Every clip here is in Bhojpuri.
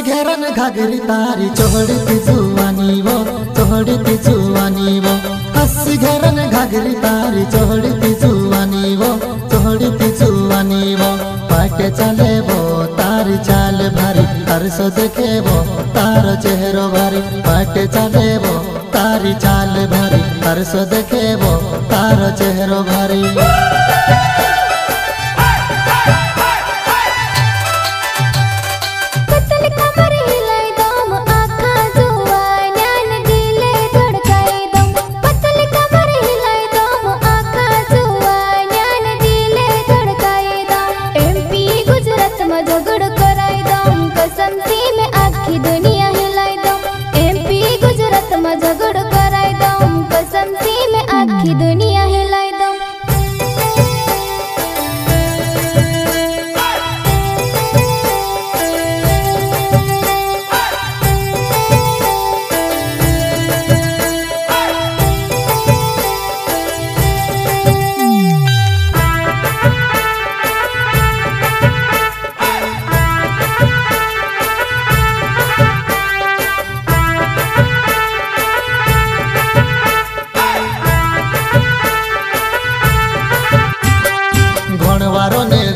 घेरन घाघरी तारी चोहड़ती जुआनी वो हंसी घेरन घाघरी तारी चोहड़ती जुआनी वो पाके चले वो तारी चाल भारी तरसो देखे वो तार चेहरो भारी पाके चले वो तारी चाल भारी तरसो देखे वो तार चेहरो भारी झगड़ कराई दम कसम से मैं आखी दुनिया हिलाई दम।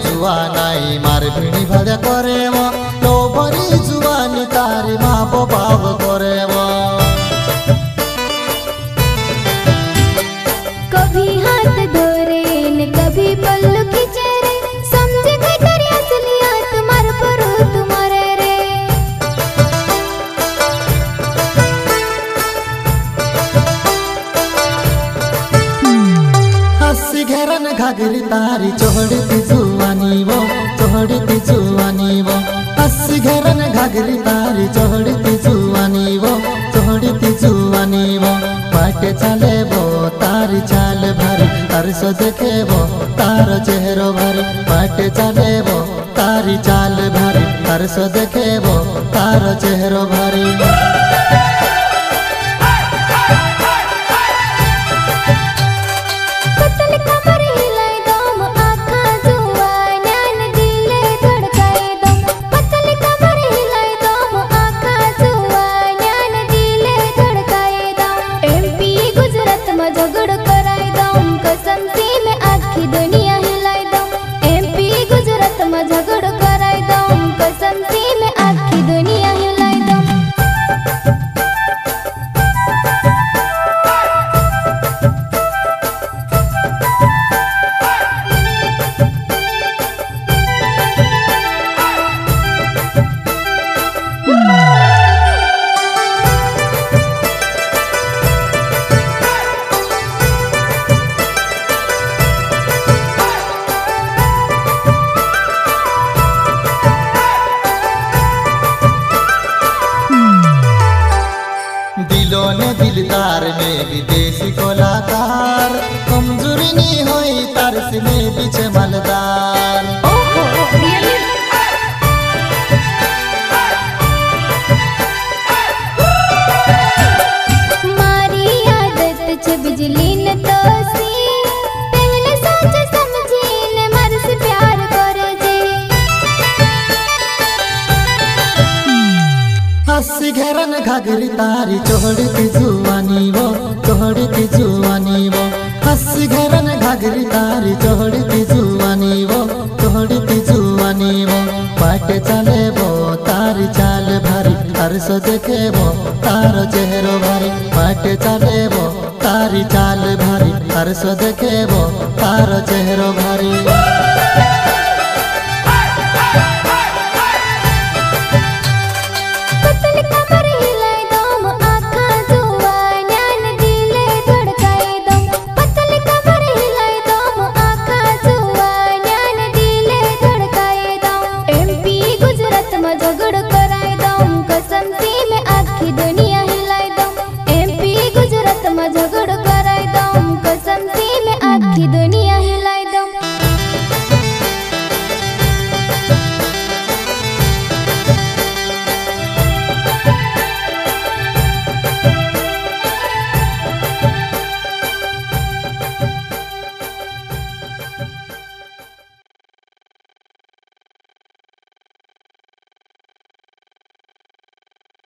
जुआनाई मार भिणी भजा करे वो तो बड़ी जुआनी तारी माँ बाप करे वो कभी हाथ धोरे न कभी पल्लू खींचे रे समझे गई तेरी असलियत तुम्हारे परो तुम्हारे रे हंसी घेरन घाघरी तारी चोहड़ती जुआनी वो हंसी घेरन घाघरी तारी चोहड़ती जुआनी वो पाके चले वो तारी चाल भारी तरसो देखे वो तार चेहरो भारी पाके चले वो तारी चाल भारी तरसो देखे वो तार चेहरो भारी झगड़ कराई दम कसम से मैं आखी दुनिया हिलाई दम। एमपी गुजरात में झगड़ कराई दम कसम से मैं आखी दुनिया हिलाई दम। दिलों ने दिलदार में विदेशी कलाकार कमजोरी नहीं हुई तरस में पीछे मलदार मारी आदत छ बिजली न तो सी पहले सोच समझी न मर से प्यार करे जे हंसी घेरन घाघरी तारी चोहड़ती जुआनी वो हंसी घेरन घाघरी तारी चोहड़ती जुआनी वो पाके चले वो तारी चाल भारी तरसो देखे वो तारो चेहरो भारी पाके चले वो तारी चाल भारी तरसो देखे वो तारो चेहरो भारी। कतल कमर हिलाई दम आँखा जुआ न्यान दिल में झगड़ो कराई